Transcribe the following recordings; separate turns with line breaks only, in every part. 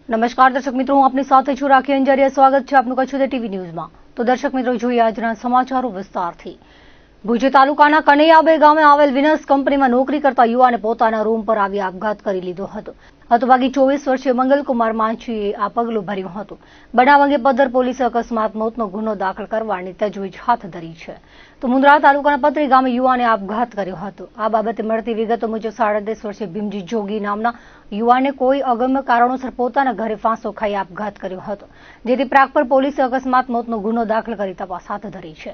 નમસ્કાર દર્શક મિત્રો, હું આપની સાથે છું રાખી અંજારિયા. સ્વાગત છે આપનું કચ્છ ટીવી ન્યૂઝમાં. તો દર્શક મિત્રો, જોઈએ આજના સમાચારો વિસ્તારથી. ભુજ તાલુકાના કનૈયાબે ગામે આવેલ વિનસ કંપનીમાં નોકરી કરતા યુવાને પોતાના રૂમ પર આવી આપઘાત કરી લીધો હતો. હતભાગી 24 વર્ષીય મંગલકુમાર માંછીએ આ પગલું ભર્યું હતું. બનાવ અંગે પદ્ધર પોલીસે અકસ્માત મોતનો ગુનો દાખલ કરવાની તજવીજ હાથ ધરી છે. તો મુન્દ્રા તાલુકાના પત્રી ગામે યુવાને આપઘાત કર્યો હતો. આ બાબતે મળતી વિગતો મુજબ 37 વર્ષીય ભીમજી જોગી નામના યુવાને કોઈ અગમ્ય કારણોસર પોતાના ઘરે ફાંસો ખાઈ આપઘાત કર્યો હતો, જેથી પ્રાગપર પોલીસે અકસ્માત મોતનો ગુનો દાખલ કરી તપાસ હાથ ધરી છે.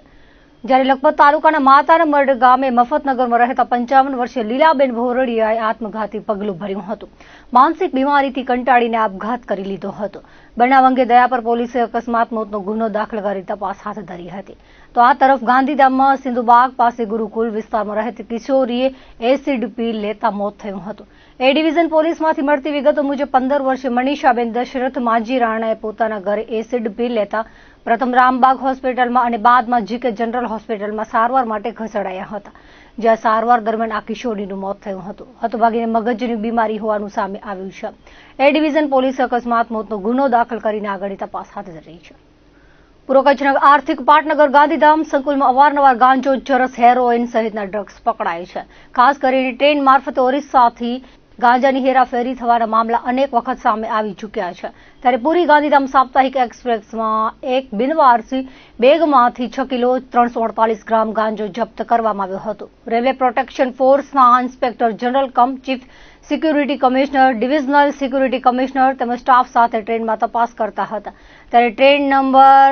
જ્યારે લખપત તાલુકાના માતાના મઢ ગામે મફતનગરમાં રહેતા 55 વર્ષીય લીલાબેન ભોરડિયાએ આત્મઘાતી પગલું ભર્યું હતું. માનસિક બીમારીથી કંટાળીને આપઘાત કરી લીધો હતો. બનાવ અંગે દયાપર પોલીસે અકસ્માત મોતનો ગુનો દાખલ કરી તપાસ હાથ ધરી હતી. તો આ તરફ ગાંધીધામમાં સિંધુબાગ પાસે ગુરુકુલ વિસ્તારમાં રહેતી કિશોરીએ એસિડ પી લેતા મોત થયું હતું. એ ડિવિઝન પોલીસમાંથી મળતી વિગતો મુજબ 15 વર્ષીય મનીષાબેન દશરથ માજી રાણાએ પોતાના ઘરે એસિડ પી લેતા પ્રથમ રામબાગ હોસ્પિટલમાં અને બાદમાં જીકે જનરલ હોસ્પિટલમાં સારવાર માટે ખસેડાયા હતા, જ્યાં સારવાર દરમિયાન આ કિશોરીનું મોત થયું હતું. હતભાગીને મગજની બીમારી હોવાનું સામે આવ્યું છે. એ ડિવિઝન પોલીસે અકસ્માત મોતનો ગુનો દાખલ કરીને આગળની તપાસ હાથ ધરી છે. પૂર્વ કચ્છના આર્થિક પાટનગર ગાંધીધામ સંકુલમાં અવારનવાર ગાંજો, ચરસ, હેરોઇન સહિતના ડ્રગ્સ પકડાય છે. ખાસ કરીને ટ્રેન મારફતે ઓરિસ્સાથી ગાંજાની હેરાફેરી થવાના મામલા અનેક વખત સામે આવી ચૂક્યા છે. ત્યારે પૂરી ગાંધીધામ સાપ્તાહિક એક્સપ્રેસમાં એક બિનવારસી બેગમાંથી 6 કિલો 348 ગ્રામ ગાંજો જપ્ત કરવામાં આવ્યો હતો. રેલવે પ્રોટેક્શન ફોર્સના inspector general cum chief security commissioner, divisional security commissioner તેમજ સ્ટાફ સાથે ટ્રેનમાં તપાસ કરતા હતા. ત્યારે ટ્રેન નંબર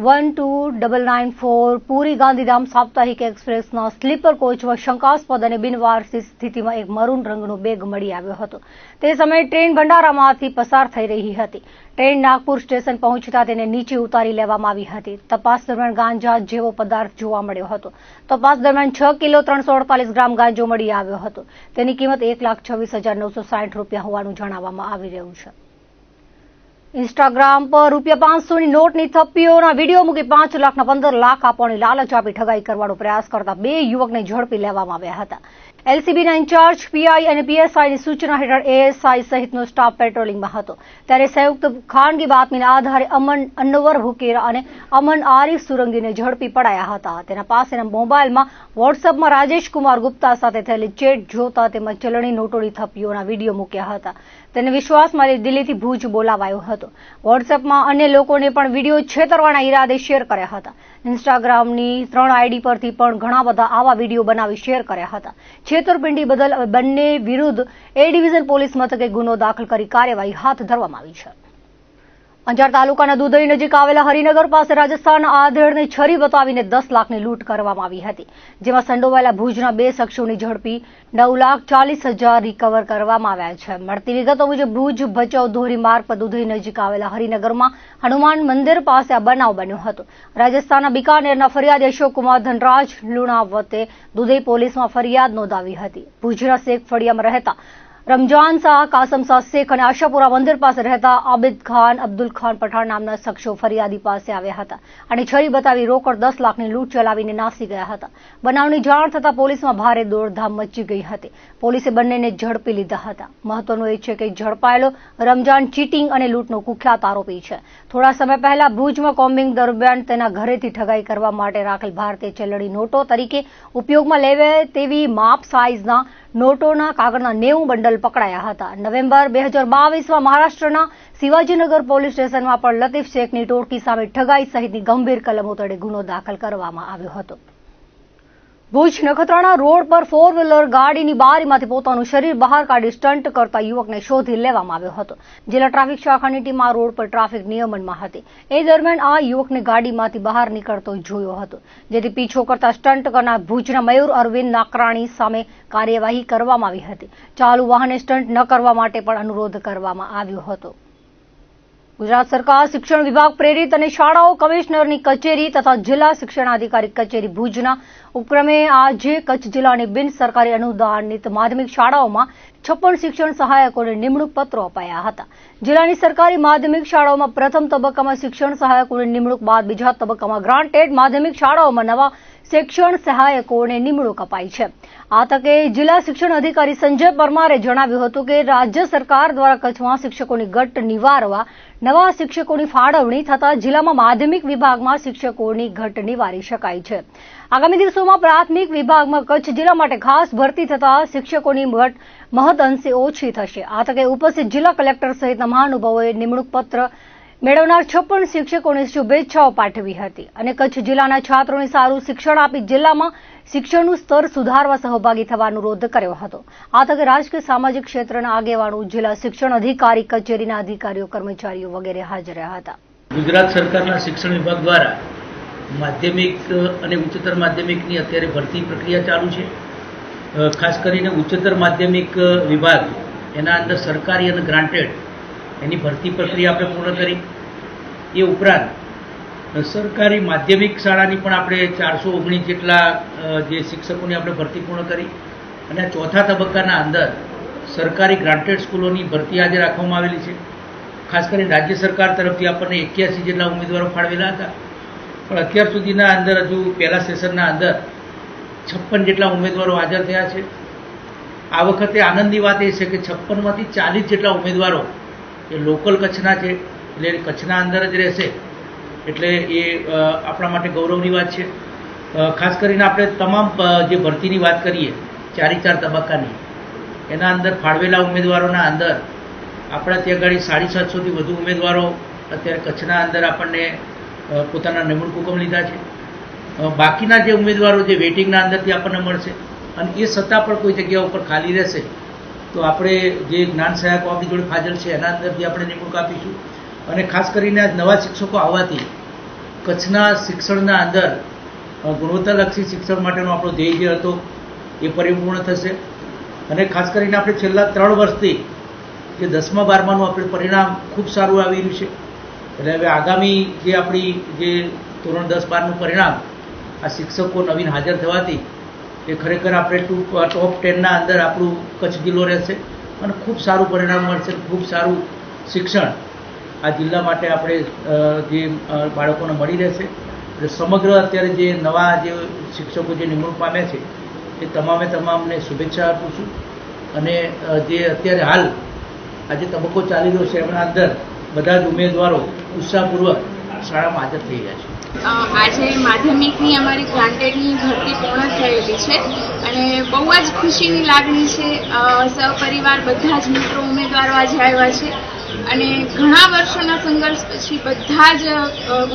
12994 પૂરી ગાંધીધામ સાપ્તાહિક એક્સપ્રેસના સ્લીપર કોચમાં શંકાસ્પદ અને બિનવારસી સ્થિતિમાં એક મરૂન રંગનો બેગ મળી આવ્યો હતો. તે સમયે ટ્રેન ભંડારામાંથી પસાર થઈ રહી હતી. ટ્રેન નાગપુર સ્ટેશન પહોંચતા તેને નીચે ઉતારી લેવામાં આવી હતી. તપાસ દરમિયાન ગાંજા જેવો પદાર્થ જોવા મળ્યો હતો. તપાસ દરમિયાન 6 કિલો 348 ગ્રામ ગાંજો મળી આવ્યો હતો. તેની કિંમત 1,26,960 રૂપિયા હોવાનું જણાવવામાં આવી રહ્યું છે. ઇન્સ્ટાગ્રામ પર ₹500ની નોટની થપ્પીઓના વિડીયો મૂકી 5 લાખના 15 લાખ આપવાની લાલચ આપી ઠગાઈ કરવાનો પ્રયાસ કરતા 2 યુવકને ઝડપી લેવામાં આવ્યા હતા. એલસીબીના ઇન્ચાર્જ પીઆઈ અને પીએસઆઈની સૂચના હેઠળ એએસઆઈ સહિતનો સ્ટાફ પેટ્રોલિંગમાં હતો. ત્યારે સંયુક્ત ખાનગી બાતમીના આધારે અમન અન્વર હુકેરા અને અમન આરિફ સુરંગીને ઝડપી પડાયા હતા. તેના પાસેના મોબાઈલમાં વોટ્સએપમાં રાજેશ કુમાર ગુપ્તા સાથે થયેલી ચેટ જોતા તેમાં ચલણી નોટોની થપ્પીઓના વિડીયો મૂક્યા હતા. તેને વિશ્વાસમાં લઈ દિલ્હીથી ભુજ બોલાવાયો હતો. વોટ્સએપમાં અન્ય લોકોને પણ વિડીયો છેતરવાના ઈરાદે શેર કર્યા હતા. ઇન્સ્ટાગ્રામની 3 આઈડી પરથી પણ ઘણા બધા આવા વિડીયો બનાવી શેર કર્યા હતા. છેતરપિંડી બદલ બંને વિરુદ્ધ એ ડિવિઝન પોલીસ મથકે ગુનો દાખલ કરી કાર્યવાહી હાથ ધરવામાં આવી છે. અંજાર તાલુકાના દુધઈ નજીક આવેલા હરિનગર પાસે રાજસ્થાનના આધેડને છરી બતાવીને 10 લાખની લૂંટ કરવામાં આવી હતી, જેમાં સંડોવાયેલા ભુજના 2 શખ્સોની ઝડપી 9,40,000 રિકવર કરવામાં આવ્યા છે. મળતી વિગતો મુજબ ભુજ ભચાઉ ધોરી માર્ગ પર દુધઈ નજીક આવેલા હરિનગરમાં હનુમાન મંદિર પાસે આ બનાવ બન્યો હતો. રાજસ્થાનના બિકાનેરના ફરિયાદી અશોકકુમાર ધનરાજ લુણાવતે દુધઈ પોલીસમાં ફરિયાદ નોંધાવી હતી. ભુજના શેખ ફળિયામાં રહેતા રમજાન શાહ, કાસમ શાહ શેખ અને આશાપુરા મંદિર પાસે રહેતા આબિદ ખાન, અબ્દુલ ખાન પઠાણ નામના શખ્સો ફરિયાદી પાસે આવ્યા હતા અને છરી બતાવી રોકડ 10 લાખની લૂંટ ચલાવીને નાસી ગયા હતા. બનાવની જાણ થતાં પોલીસમાં ભારે દોડધામ મચી ગઈ હતી. પોલીસે બંનેને ઝડપી લીધા હતા. મહત્વનું એ છે કે ઝડપાયેલો રમજાન ચીટિંગ અને લૂંટનો કુખ્યાત આરોપી છે. થોડા સમય પહેલા ભુજમાં કોમ્બિંગ દરમિયાન તેના ઘરેથી ઠગાઈ કરવા માટે રાખેલ ભારતીય ચલણી નોટો તરીકે ઉપયોગમાં લેવે તેવી માપ સાઇઝના નોટોના કાગળના 90 બંડલ પકડાયા હતા. નવેમ્બર 2022માં મહારાષ્ટ્રના શિવાજીનગર પોલીસ સ્ટેશનમાં પણ લતીફ શેખની ટોળકી સામે ઠગાઈ સહિતની ગંભીર કલમો તળે ગુનો દાખલ કરવામાં આવ્યો હતો. ભુજ નખત્રાણા રોડ પર 4 વ્હીલર ગાડીની બારીમાંથી પોતાનું શરીર બહાર કાઢી સ્ટન્ટ કરતા યુવકને શોધી લેવામાં આવ્યો હતો. જિલ્લા ટ્રાફિક શાખાની ટીમ આ રોડ પર ટ્રાફિક નિયમનમાં હતી. એ દરમિયાન આ યુવકને ગાડીમાંથી બહાર નીકળતો જોયો હતો, જેથી પીછો કરતા સ્ટન્ટ કરનાર ભુજના મયુર અરવિંદ નાકરાણી સામે કાર્યવાહી કરવામાં આવી હતી. ચાલુ વાહને સ્ટન્ટ ન કરવા માટે પણ અનુરોધ કરવામાં આવ્યો હતો. ગુજરાત સરકાર શિક્ષણ વિભાગ પ્રેરિત અને શાળાઓ કમિશનરની કચેરી તથા જિલ્લા શિક્ષણાધિકારી કચેરી ભુજના ઉપક્રમે આજે કચ્છ જિલ્લાની બિન સરકારી અનુદાનિત માધ્યમિક શાળાઓમાં 56 શિક્ષણ સહાયકોને નિમણૂક પત્રો અપાયા હતા. જિલ્લાની સરકારી માધ્યમિક શાળાઓમાં પ્રથમ તબક્કામાં શિક્ષણ સહાયકોની નિમણૂક બાદ બીજા તબક્કામાં ગ્રાન્ટેડ માધ્યમિક શાળાઓમાં નવા શિક્ષણ સહાયકોને નિમણૂક અપાઈ છે। આ તકે જિલ્લા શિક્ષણ અધિકારી સંજય પરમારે જણાવ્યું હતું કે રાજ્ય સરકાર દ્વારા કચ્છમાં શિક્ષકોની ઘટ નિવારવા નવા શિક્ષકોની ફાળવણી થતા જિલ્લામાં માધ્યમિક વિભાગમાં શિક્ષકોની ઘટ નિવારી શકાય છે। આગામી દિવસોમાં પ્રાથમિક વિભાગમાં કચ્છ જિલ્લા માટે ખાસ ભરતી થતા શિક્ષકોની ઘટ મહદઅંશે ઓછી થશે। આ તકે ઉપસ્થિત જિલ્લા કલેક્ટર સહિતના મહાનુભાવોએ નિમણૂક પત્ર મેળવનાર 56 શિક્ષકોને શુભેચ્છાઓ પાઠવી હતી અને કચ્છ જિલ્લાના છાત્રોને સારું શિક્ષણ આપી જિલ્લામાં શિક્ષણનું સ્તર સુધારવા સહભાગી થવા અનુરોધ કર્યો હતો। આ તકે રાજકીય સામાજિક ક્ષેત્રના આગેવાનો, જિલ્લા શિક્ષણ અધિકારી કચેરીના અધિકારીઓ, કર્મચારીઓ વગેરે હાજર રહ્યા હતા।
ગુજરાત સરકારના શિક્ષણ વિભાગ દ્વારા માધ્યમિક અને ઉચ્ચતર માધ્યમિકની અત્યારે ભરતી પ્રક્રિયા ચાલુ છે। ખાસ કરીને ઉચ્ચતર માધ્યમિક વિભાગ એના અંદર સરકારી અને ગ્રાન્ટેડ એની ભરતી પ્રક્રિયા આપણે પૂર્ણ કરી। એ ઉપરાંત સરકારી માધ્યમિક શાળાની પણ આપણે 419 જેટલા જે શિક્ષકોની આપણે ભરતી પૂર્ણ કરી અને ચોથા તબક્કાના અંદર સરકારી ગ્રાન્ટેડ સ્કૂલોની ભરતી આજે રાખવામાં આવેલી છે। ખાસ કરીને રાજ્ય સરકાર તરફથી આપણને 81 જેટલા ઉમેદવારો ફાળવેલા હતા, પણ અત્યાર સુધીના અંદર હજુ પહેલા સેશનના અંદર 56 જેટલા ઉમેદવારો હાજર થયા છે। આ વખતે આનંદની વાત એ છે કે 56માંથી 40 જેટલા ઉમેદવારો એ લોકલ કચ્છના છે, એટલે કચ્છના અંદર જ રહેશે, એટલે એ આપણા માટે ગૌરવની વાત છે। ખાસ કરીને આપણે તમામ જે ભરતીની વાત કરીએ 4 તબક્કાની, એના અંદર ફાળવેલા ઉમેદવારોના અંદર આપણા ત્યાં આગળ 750થી વધુ ઉમેદવારો અત્યારે કચ્છના અંદર આપણને પોતાના નિમણૂક હુકમ લીધા છે। બાકીના જે ઉમેદવારો જે વેઇટિંગના અંદરથી આપણને મળશે અને એ છતાં પણ કોઈ જગ્યા ઉપર ખાલી રહેશે તો આપણે જે જ્ઞાન સહાયકો આપણી જોડે હાજર છે એના અંદરથી આપણે નિમણૂક આપીશું। અને ખાસ કરીને આ નવા શિક્ષકો આવવાથી કચ્છના શિક્ષણના અંદર ગુણવત્તાલક્ષી શિક્ષણ માટેનો આપણો ધ્યેય જે હતો એ પરિપૂર્ણ થશે। અને ખાસ કરીને આપણે છેલ્લા 3 વર્ષથી જે 10મા 12માનું આપણે પરિણામ ખૂબ સારું આવી રહ્યું છે, એટલે હવે આગામી જે આપણી જે ધોરણ 10 12નું પરિણામ આ શિક્ષકો નવીન હાજર થવાથી એ ખરેખર આપણે ટોપ 10ના અંદર આપણું કચ્છ જિલ્લો રહેશે અને ખૂબ સારું પરિણામ મળશે, ખૂબ સારું શિક્ષણ આ જિલ્લા માટે આપણે જે બાળકોને મળી રહેશે। એટલે સમગ્ર અત્યારે જે નવા જે શિક્ષકો જે નિમણૂક પામ્યા છે એ તમામને શુભેચ્છા આપું છું। અને જે અત્યારે હાલ આજે તબક્કો ચાલી રહ્યો છે એમના અંદર બધા જ ઉમેદવારો ઉત્સાહપૂર્વક શાળામાં હાજર થઈ રહ્યા છે।
આજે માધ્યમિકની અમારી ગ્રાન્ટેડની ભરતી પૂર્ણ થયેલી છે અને બહુ જ ખુશીની લાગણી છે। સહપરિવાર બધા જ મિત્રો ઉમેદવારો આજે આવ્યા છે અને ઘણા વર્ષોના સંઘર્ષ પછી બધા જ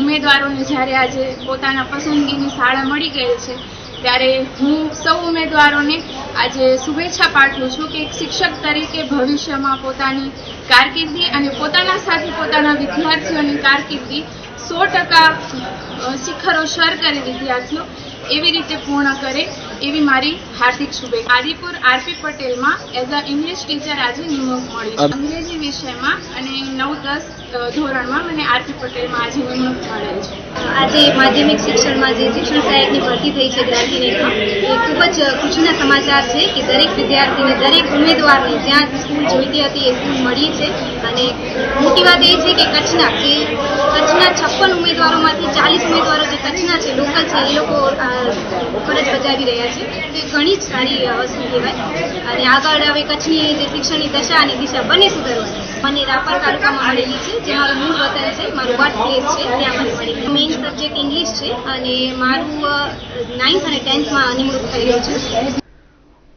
ઉમેદવારોને જ્યારે આજે પોતાના પસંદગીની શાળા મળી ગઈ છે ત્યારે હું સૌ ઉમેદવારોને આજે શુભેચ્છા પાઠવું છું કે એક શિક્ષક તરીકે ભવિષ્યમાં પોતાની કારકિર્દી અને પોતાના સાથે પોતાના વિદ્યાર્થીઓની કારકિર્દી 100% શિખરો સર કરે વિદ્યાર્થીઓ એવી રીતે પૂર્ણ કરે એવી મારી હાર્દિક શુભેચ્છા। આદિપુર આરપી પટેલમાં એઝ અ ઇંગ્લિશ ટીચર આજે નિમણૂક મળી છે અંગ્રેજી વિષયમાં અને 9-10 ધોરણમાં મને આરપી પટેલમાં આજે નિમણૂક મળેલ છે।
આજે માધ્યમિક શિક્ષણમાં જે શિક્ષણ સહાયકની ભરતી થઈ છે ગ્રાન્ટીનેટમાં એ ખૂબ જ ખુશીના સમાચાર છે કે દરેક વિદ્યાર્થીને, દરેક ઉમેદવારને જ્યાં સ્કૂલ જોઈતી હતી એ સ્કૂલ મળી છે। અને મોટી વાત એ છે કે કચ્છના 56 ઉમેદવારોમાંથી 40 ઉમેદવારો જે કચ્છના છે, લોકલ છે, એ લોકો ફરજ બજાવી રહ્યા છે, તે ઘણી જ સારી વસ્તુ કહેવાય। અને આગળ હવે કચ્છની જે શિક્ષણની દશા અને દિશા બંને સુધારવાની મને રાપર તાલુકામાં મળેલી છે, જે મારું મૂળ વતન છે, મારું બર્થ પ્લેસ છે, ત્યાં મને મળી। મેઇન સબ્જેક્ટ ઇંગ્લિશ છે અને મારું 9th અને 10thમાં નિમણૂક થઈ રહ્યું છે।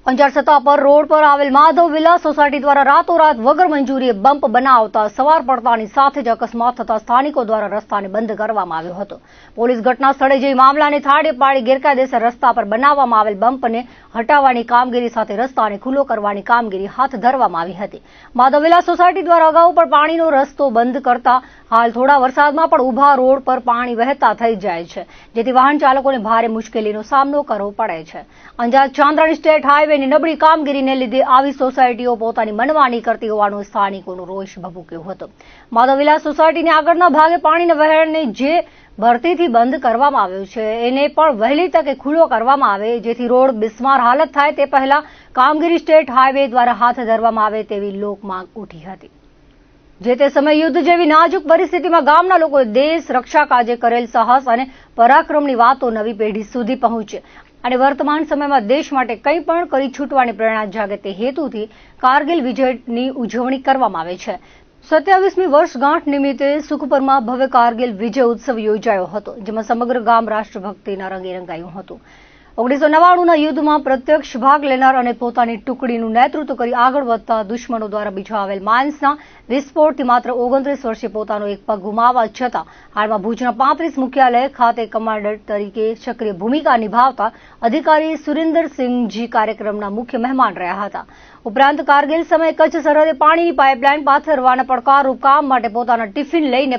અંજાર સત્તાપર રોડ પર આવેલ માધવ વિલા સોસાયટી દ્વારા રાતોરાત વગર મંજૂરીએ બમ્પ બનાવતા સવાર પડતાની સાથે જ અકસ્માત થતા સ્થાનિકો દ્વારા રસ્તાને બંધ કરવામાં આવ્યો હતો। પોલીસ ઘટના સ્થળે જઈ મામલાને થાળે પાડી ગેરકાયદેસર રસ્તા પર બનાવવામાં આવેલ બમ્પને હટાવવાની કામગીરી સાથે રસ્તાને ખુલ્લો કરવાની કામગીરી હાથ ધરવામાં આવી હતી। માધવ વિલા સોસાયટી દ્વારા અગાઉ પણ પાણીનો રસ્તો બંધ કરતા હાલ થોડા વરસાદમાં પણ ઊભા રોડ પર પાણી વહેતા થઈ જાય છે, જેથી વાહન ચાલકોને ભારે મુશ્કેલીનો સામનો કરવો પડે છે। અંજાર ચાંદ્રાણી સ્ટેટ હાઈવેની નબળી કામગીરીને લીધે આવી સોસાયટીઓ પોતાની મનમાની કરતી હોવાનો સ્થાનિકોનો રોષ ભભૂક્યો હતો। માધવ વિલા સોસાયટીની આગળના ભાગે પાણીના વહેણને જે ભરતીથી બંધ કરવામાં આવ્યો છે એને પણ વહેલી તકે ખુલ્લો કરવામાં આવે, જેથી રોડ બિસ્માર હાલત થાય તે પહેલા કામગીરી સ્ટેટ હાઈવે દ્વારા હાથ ધરવામાં આવે તેવી લોકમાંગ ઉઠી હતી। જે તે સમયે યુદ્ધ જેવી નાજુક પરિસ્થિતિમાં ગામના લોકોએ દેશ રક્ષા કાજે કરેલ સાહસ અને પરાક્રમની વાતો નવી પેઢી સુધી પહોંચે અને વર્તમાન સમયમાં દેશ માટે કંઈ પણ કરી છૂટવાની પ્રેરણા જાગે તે હેતુથી કારગિલ વિજયની ઉજવણી કરવામાં આવે છે. 27મી વર્ષગાંઠ નિમિત્તે સુખપરમાં ભવ્ય કારગિલ વિજય ઉત્સવ યોજાયો હતો, જેમાં સમગ્ર ગામ રાષ્ટ્રભક્તિના રંગે રંગાયું હતું. 1999ના યુદ્ધમાં પ્રત્યક્ષ ભાગ લેનાર અને પોતાની ટુકડીનું નેતૃત્વ કરી આગળ વધતા દુશ્મનો દ્વારા બિછાવેલ માઇન્સના વિસ્ફોટથી માત્ર 29 વર્ષે પોતાનો એક પગ ગુમાવવા છતાં હાલમાં ભુજના 35 મુખ્યાલય ખાતે કમાન્ડર તરીકે સક્રિય ભૂમિકા નિભાવતા અધિકારી સુરેન્દ્રસિંહજી કાર્યક્રમના મુખ્ય મહેમાન રહ્યા હતા. ઉપરાંત કારગિલ સમયે કચ્છ સરહદે પાણીની પાઇપલાઇન પાથરવાના પડકારરૂપ કામ માટે પોતાના ટિફિન લઈને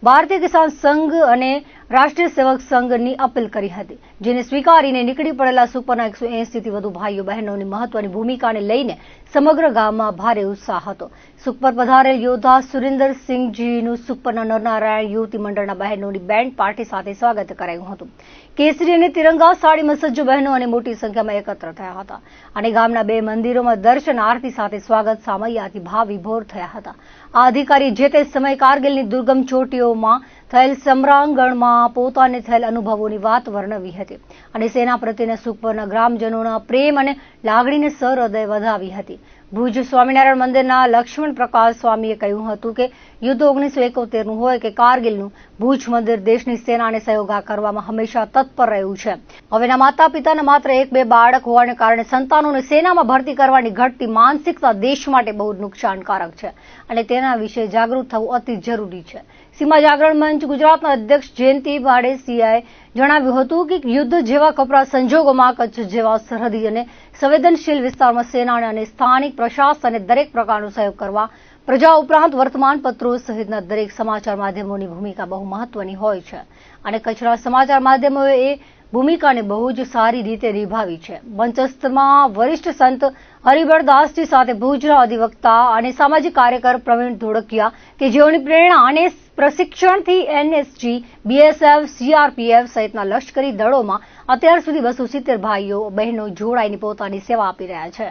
ભારતીય કિસાન સંઘ અને રાષ્ટ્રીય સેવક સંઘની અપીલ કરી હતી, જેને સ્વીકારીને નીકળી પડેલા સુપરના 180થી વધુ ભાઈઓ બહેનોની મહત્વની ભૂમિકાને લઈને સમગ્ર ગામમાં ભારે ઉત્સાહ હતો. સુખપર પધારેલ યોદ્ધા સુરેન્દ્રસિંહજીનું સુખપરના નરનારાયણ યુવતી મંડળના બહેનોની બેન્ડ પાર્ટી સાથે સ્વાગત કરાયું હતું. કેસરી અને તિરંગા સાડીમાં સજ્જ બહેનો અને મોટી સંખ્યામાં એકત્ર થયા હતા અને ગામના 2 મંદિરોમાં દર્શન આરતી સાથે સ્વાગત સામૈયાથી ભાવ વિભોર થયા હતા. આ અધિકારી જે તે સમયે કારગિલની દુર્ગમ ચોટીઓમાં થયેલ સમરાંગણમાં પોતાને થયેલ અનુભવોની વાત વર્ણવી હતી અને સેના પ્રત્યેના સુખપરના ગ્રામજનોના પ્રેમ અને લાગણીને સહૃદય વધાવી હતી. ભુજ સ્વામિનારાયણ મંદિરના લક્ષ્મણ પ્રકાશ સ્વામીએ કહ્યું હતું કે યુદ્ધ 1971નું હોય કે કારગિલનું, ભુજ મંદિર દેશની સેનાને સહયોગ કરવામાં હંમેશા તત્પર રહ્યું છે. હવેના માતા પિતાના માત્ર 1-2 બાળક હોવાને કારણે સંતાનોને સેનામાં ભરતી કરવાની ઘટતી માનસિકતા દેશ માટે બહુ નુકસાનકારક છે અને તેના વિશે જાગૃત થવું અતિ જરૂરી છે. સીમા જાગરણ મંચ ગુજરાતના અધ્યક્ષ જયંતિ વાડેસિયાએ જણાવ્યું હતું કે યુદ્ધ જેવા કપરા સંજોગોમાં કચ્છ જેવા સરહદી અને સંવેદનશીલ વિસ્તારમાં સેનાને અને સ્થાનિક પ્રશાસને દરેક પ્રકારનો સહયોગ કરવા પ્રજા ઉપરાંત વર્તમાનપત્રો સહિતના દરેક સમાચાર માધ્યમોની ભૂમિકા બહુ મહત્વની હોય છે અને કચ્છના સમાચાર માધ્યમોએ એ ભૂમિકાને બહુ જ સારી રીતે નિભાવી છે. મંચસ્થમાં વરિષ્ઠ સંત હરિબરદાસજી સાથે ભુજના અધિવક્તા અને સામાજિક કાર્યકર પ્રવીણ ધોળકિયા કે જેઓની પ્રેરણા અને પ્રશિક્ષણથી એનએસજી, બીએસએફ, સીઆરપીએફ સહિતના લશ્કરી દળોમાં અત્યાર સુધી 270 ભાઈઓ બહેનો જોડાઈને પોતાની સેવા આપી રહ્યા છે.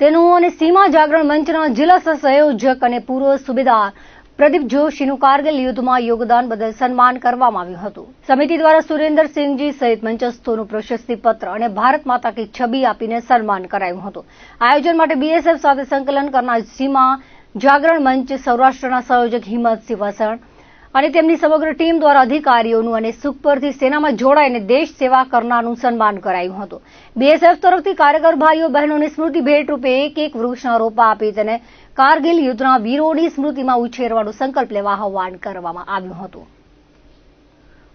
તેનું અને સીમા જાગરણ મંચના જિલ્લા સહયોજક અને પૂર્વ સુબેદાર પ્રદીપ જોશીનું કારગિલ યુદ્ધમાં યોગદાન બદલ સન્માન કરવામાં આવ્યું હતું. સમિતિ દ્વારા સુરેન્દ્રસિંહજી સહિત મંચસ્થોનું પ્રશસ્તિપત્ર અને ભારત માતા કી છબી આપીને સન્માન કરાયું હતું. આયોજન માટે બીએસએફ સાથે સંકલન કરનાર સીમા જાગરણ મંચ સૌરાષ્ટ્રના સંયોજક હિંમતસિંહ વસણ અને તેમની સમગ્ર ટીમ દ્વારા અધિકારીઓનું અને સુખપરથી સેનામાં જોડાઈને દેશ સેવા કરનારનું સન્માન કરાયું હતું. બીએસએફ તરફથી કાર્યકર ભાઈઓ બહેનોને સ્મૃતિ ભેટ રૂપે એક વૃક્ષના રોપા આપી તેને કારગિલ યુદ્ધના વીરોની સ્મૃતિમાં ઉછેરવાનો સંકલ્પ લેવા આહ્વાન કરવામાં આવ્યું હતું.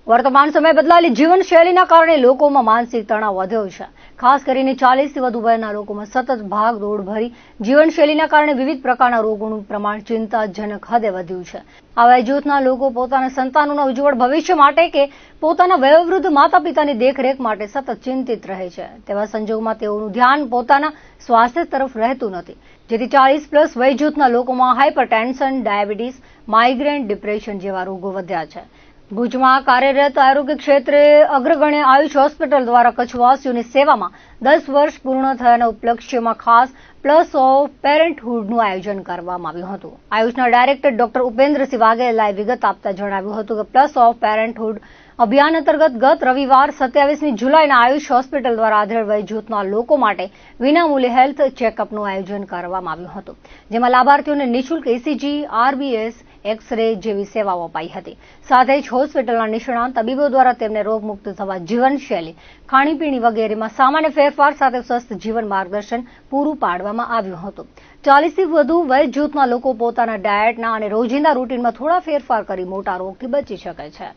વર્તમાન સમય બદલાયેલી જીવનશૈલીના કારણે લોકોમાં માનસિક તણાવ વધ્યો છે. ખાસ કરીને 40થી વધુ વયના લોકોમાં સતત ભાગદોડ ભરી જીવનશૈલીના કારણે વિવિધ પ્રકારના રોગોનું પ્રમાણ ચિંતાજનક હદે વધ્યું છે. આવા જૂથના લોકો પોતાના સંતાનોના ઉજ્જવળ ભવિષ્ય માટે કે પોતાના વયોવૃદ્ધ માતા પિતાની દેખરેખ માટે સતત ચિંતિત રહે છે. તેવા સંજોગોમાં તેઓનું ધ્યાન પોતાના સ્વાસ્થ્ય તરફ રહેતું નથી, જેથી 40+ વય જૂથના લોકોમાં હાઇપરટેન્શન, ડાયાબિટીસ, માઇગ્રેન, ડિપ્રેશન જેવા રોગો વધ્યા છે. ભુજમાં કાર્યરત આરોગ્ય ક્ષેત્રે અગ્રગણ્ય આયુષ હોસ્પિટલ દ્વારા કચ્છવાસીઓની સેવામાં 10 વર્ષ પૂર્ણ થયાના ઉપલક્ષ્યમાં ખાસ પ્લસ ઓફ પેરેન્ટહુડનું આયોજન કરવામાં આવ્યું હતું. આયુષના ડાયરેક્ટર ડોક્ટર ઉપેન્દ્રસિંહ વાઘેલાએ વિગત આપતા જણાવ્યું હતું કે પ્લસ ઓફ પેરેન્ટહુડ અભિયાન અંતર્ગત ગત રવિવાર 27મી જુલાઈના આયુષ હોસ્પિટલ દ્વારા આધેડ વય જૂથના લોકો માટે વિનામૂલ્યે હેલ્થ ચેકઅપનું આયોજન કરવામાં આવ્યું હતું, જેમાં લાભાર્થીઓને નિઃશુલ્ક ECG, RBS, એક્સ-રે જેવી સેવાઓ અપાઈ હતી. સાથે જ હોસ્પિટલના નિષ્ણાંત તબીબો દ્વારા તેમને રોગમુક્ત થવા જીવનશૈલી, ખાણીપીણી વગેરેમાં સામાન્ય ફેરફાર સાથે સ્વસ્થ જીવન માર્ગદર્શન પૂરું પાડવામાં આવ્યું હતું. 40થી વધુ વય જૂથના લોકો પોતાના ડાયટના અને રોજિંદા રૂટીનમાં થોડા ફેરફાર કરી મોટા રોગથી બચી શકે છે.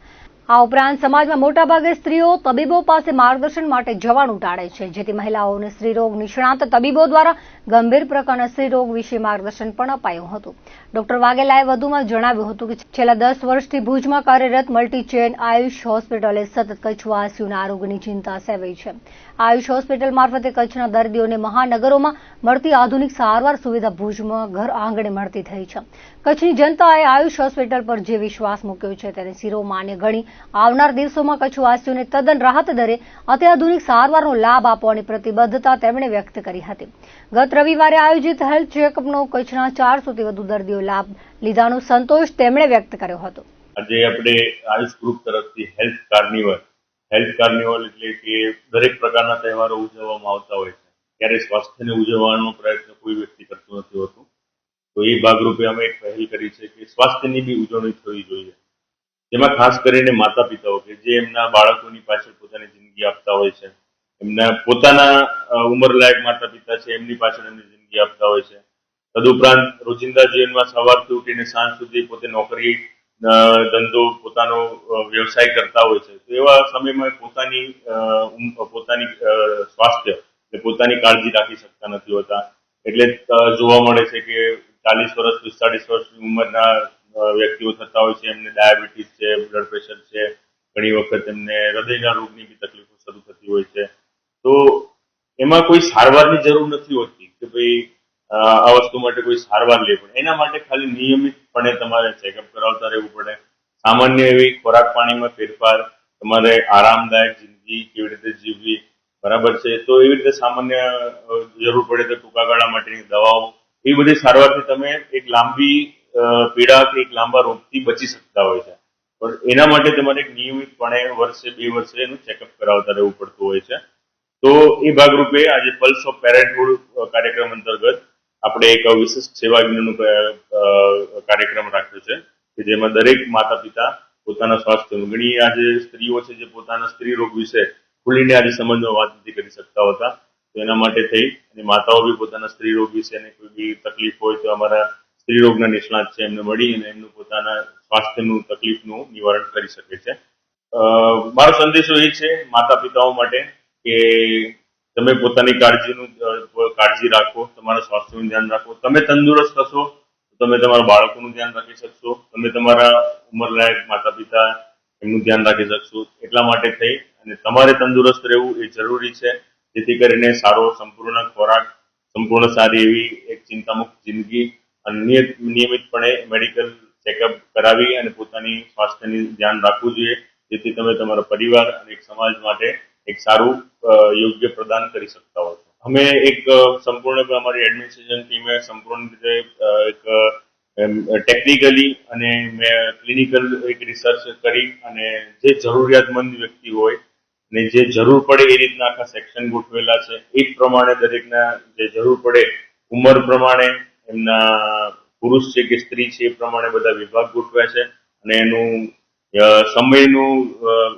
આ ઉપરાંત સમાજમાં મોટાભાગે સ્ત્રીઓ તબીબો પાસે માર્ગદર્શન માટે જવાનું ટાળે છે, જેથી મહિલાઓને સ્ત્રીરોગ નિષ્ણાંત તબીબો દ્વારા ગંભીર પ્રકારના સ્ત્રીરોગ વિશે માર્ગદર્શન પણ અપાયું હતું. ડોક્ટર વાઘેલાએ વધુમાં જણાવ્યું હતું કે છેલ્લા 10 વર્ષથી ભુજમાં કાર્યરત મલ્ટીચેન આયુષ હોસ્પિટલે સતત કચ્છવાસીઓના આરોગ્યની ચિંતા સેવી છે. આયુષ હોસ્પિટલ મારફતે કચ્છના દર્દીઓને મહાનગરોમાં મળતી આધુનિક સારવાર સુવિધા ભુજમાં ઘર આંગણે મળતી થઈ છે. કચ્છની જનતાએ આયુષ હોસ્પિટલ પર જે વિશ્વાસ મૂક્યો છે તેને શિરોમાન્ય ગણી આવનાર દિવસોમાં કચ્છવાસીઓને તદ્દન રાહત દરે અત્યાધુનિક સારવારનો લાભ આપવાની પ્રતિબદ્ધતા તેમણે વ્યક્ત કરી હતી. ગત રવિવારે આયોજિત હેલ્થ ચેકઅપનો કચ્છના 400થી વધુ દર્દીઓ લાભ લીધાનો સંતોષ તેમણે વ્યક્ત કર્યો હતો.
આજે આપણે આયુષ ગ્રુપ તરફથી હેલ્થ કાર્નિવલ એટલે કે દરેક પ્રકારના તહેવારો ઉજવવામાં આવતા હોય છે. ત્યારે સ્વાસ્થ્યને ઉજવવાનો પ્રયત્ન કોઈ વ્યક્તિ કરતું નથી હોતું. તો એ ભાગરૂપે અમે એક પહેલ કરી છે કે સ્વાસ્થ્યની બી ઉજવણી થવી જોઈએ, જેમાં ખાસ કરીને માતા પિતાઓ કે જે એમના બાળકોની પાછળ પોતાની જિંદગી આપતા હોય છે, એમના પોતાના ઉંમરલાયક માતા પિતા છે એમની પાછળ એમની જિંદગી આપતા હોય છે. તદુપરાંત રોજિંદા જીવનમાં સવારથી ઉઠીને સાંજ સુધી પોતે નોકરી ધંધો પોતાનો વ્યવસાય કરતા હોય છે. તો એવા સમયમાં પોતાની સ્વાસ્થ્ય પોતાની કાળજી રાખી શકતા નથી હોતા. એટલે જોવા મળે છે કે 40 વર્ષ 45 વર્ષની ઉંમરના વ્યક્તિઓ થતા હોય છે, એમને ડાયાબિટીસ છે, બ્લડ પ્રેશર છે, ઘણી વખત એમને હૃદયના રોગની બી તકલીફો શરૂ થતી હોય છે. તો એમાં કોઈ સારવારની જરૂર નથી હોતી કે ભાઈ આ વસ્તુ માટે કોઈ સારવાર લેવી પડે. એના માટે ખાલી નિયમિતપણે તમારે ચેકઅપ કરાવતા રહેવું પડે. સામાન્ય એવી ખોરાક પાણીમાં ફેરફાર, તમારે આરામદાયક જિંદગી કેવી રીતે જીવવી, બરાબર છે. તો એવી રીતે સામાન્ય જરૂર પડે તો ટૂંકા ગાળા માટેની દવાઓ, એ બધી સારવારથી તમે એક લાંબી પીડા કે એક લાંબા રોગથી બચી શકતા હોય છે. પણ એના માટે તમારે નિયમિતપણે વર્ષે 2 વર્ષે એનું ચેકઅપ કરાવતા રહેવું પડતું હોય છે. તો એ ભાગરૂપે આજે પલ્સ ઓફ પેરેન્ટહુડ કાર્યક્રમ અંતર્ગત આપણે એક વિશિષ્ટ સેવા યજ્ઞનો કાર્યક્રમ રાખ્યો છે કે જેમાં દરેક માતા પિતા પોતાના સ્વાસ્થ્યનું, ઘણી આજે સ્ત્રીઓ છે જે પોતાના સ્ત્રી રોગ વિશે ખુલીને આજે સંબંધમાં વાત નથી કરી શકતા હોતા. તો એના માટે થઈ અને માતાઓ બી પોતાના સ્ત્રી રોગ વિશે અને કોઈ બી તકલીફ હોય તો અમારા સ્ત્રી રોગના નિષ્ણાત છે એમને મળી અને એમનું પોતાના સ્વાસ્થ્યનું તકલીફનું નિવારણ કરી શકે છે. મારો સંદેશો એ છે માતા પિતાઓ માટે કે તમે પોતાની કાળજી રાખો, તમારા સ્વાસ્થ્યનું ધ્યાન રાખો. તમે તંદુરસ્ત હશો તો તમે તમારા બાળકોનું ધ્યાન રાખી શકશો, તમે તમારા ઉંમરલાયક માતા પિતા એમનું ધ્યાન રાખી શકશો. એટલા માટે થઈ અને તમારે તંદુરસ્ત રહેવું એ જરૂરી છે, જેથી કરીને સારો સંપૂર્ણ ખોરાક, સંપૂર્ણ સારી એવી એક ચિંતામુક્ત જિંદગી અને નિયમિતપણે મેડિકલ ચેકઅપ કરાવી અને પોતાની સ્વાસ્થ્યની ધ્યાન રાખવું જોઈએ, જેથી તમે તમારા પરિવાર અને એક સમાજ માટે એક સારું યોગ્ય પ્રદાન કરી શકતા હો. અમે એક સંપૂર્ણ અમારી એડમિનિસ્ટ્રેશન ટીમે સંપૂર્ણ રીતે એક ટેકનિકલી અને ક્લિનિકલ એક રિસર્ચ કરી અને જે જરૂરિયાતમંદ વ્યક્તિ હોય ને જે જરૂર પડે એ રીતના આખા સેક્શન ગોઠવેલા છે. એ જ પ્રમાણે દરેકના જે જરૂર પડે ઉંમર પ્રમાણે, એમના પુરુષ છે કે સ્ત્રી છે એ પ્રમાણે બધા વિભાગ ગોઠવ્યા છે અને એનું સમયનું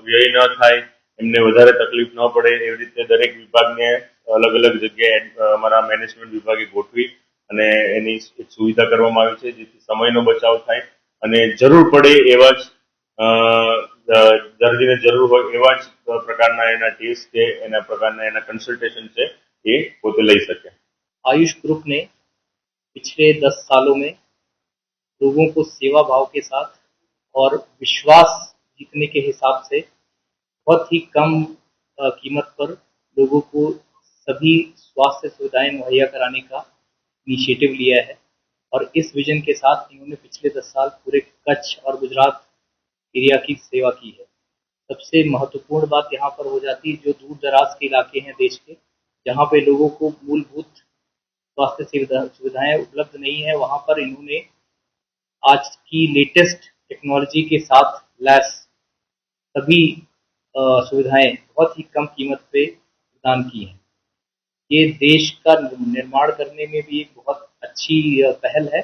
વ્યય ન થાય, એમને વધારે તકલીફ ન પડે એવી રીતે દરેક વિભાગને અલગ અલગ જગ્યાએ અમારા મેનેજમેન્ટ વિભાગે ગોઠવી અને એની સુવિધા કરવામાં આવી છે, જેથી સમયનો બચાવ થાય અને જરૂર પડે એવા જ દર્દીને જરૂર હોય એવા જ પ્રકારના એના ટેસ્ટ છે, એના પ્રકારના એના कंसल्टेशन છે ये પોતે લઈ શકે.
आयुष ग्रुप ने पिछले 10 सालों में लोगों को सेवा भाव के साथ और विश्वास जीतने के हिसाब से बहुत ही कम कीमत पर लोगों को सभी स्वास्थ्य सुविधाएं मुहैया कराने का इनिशिएटिव लिया है और इस विजन के साथ इन्होंने पिछले 10 साल पूरे कच्छ और गुजरात एरिया की सेवा की है. सबसे महत्वपूर्ण बात यहाँ पर हो जाती है जो दूर दराज के इलाके हैं देश के, जहाँ पे लोगों को मूलभूत स्वास्थ्य सुविधाएं उपलब्ध नहीं है, वहाँ पर इन्होंने आज की लेटेस्ट टेक्नोलॉजी के साथ लैस सभी सुविधाएं बहुत ही कम कीमत पे प्रदान की हैं. ये देश का निर्माण करने में भी एक बहुत अच्छी पहल है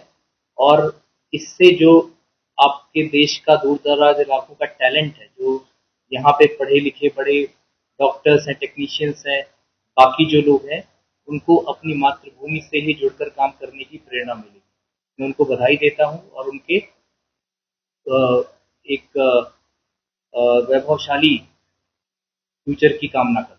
और इससे जो आपके देश का दूर दराज इलाकों का टैलेंट है, जो यहाँ पे पढ़े लिखे बड़े डॉक्टर्स हैं, टेक्नीशियंस हैं, बाकी जो लोग हैं, उनको अपनी मातृभूमि से ही जुड़कर काम करने की प्रेरणा मिली. मैं उनको बधाई देता हूँ और उनके एक वैभवशाली फ्यूचर की कामना करता हूँ.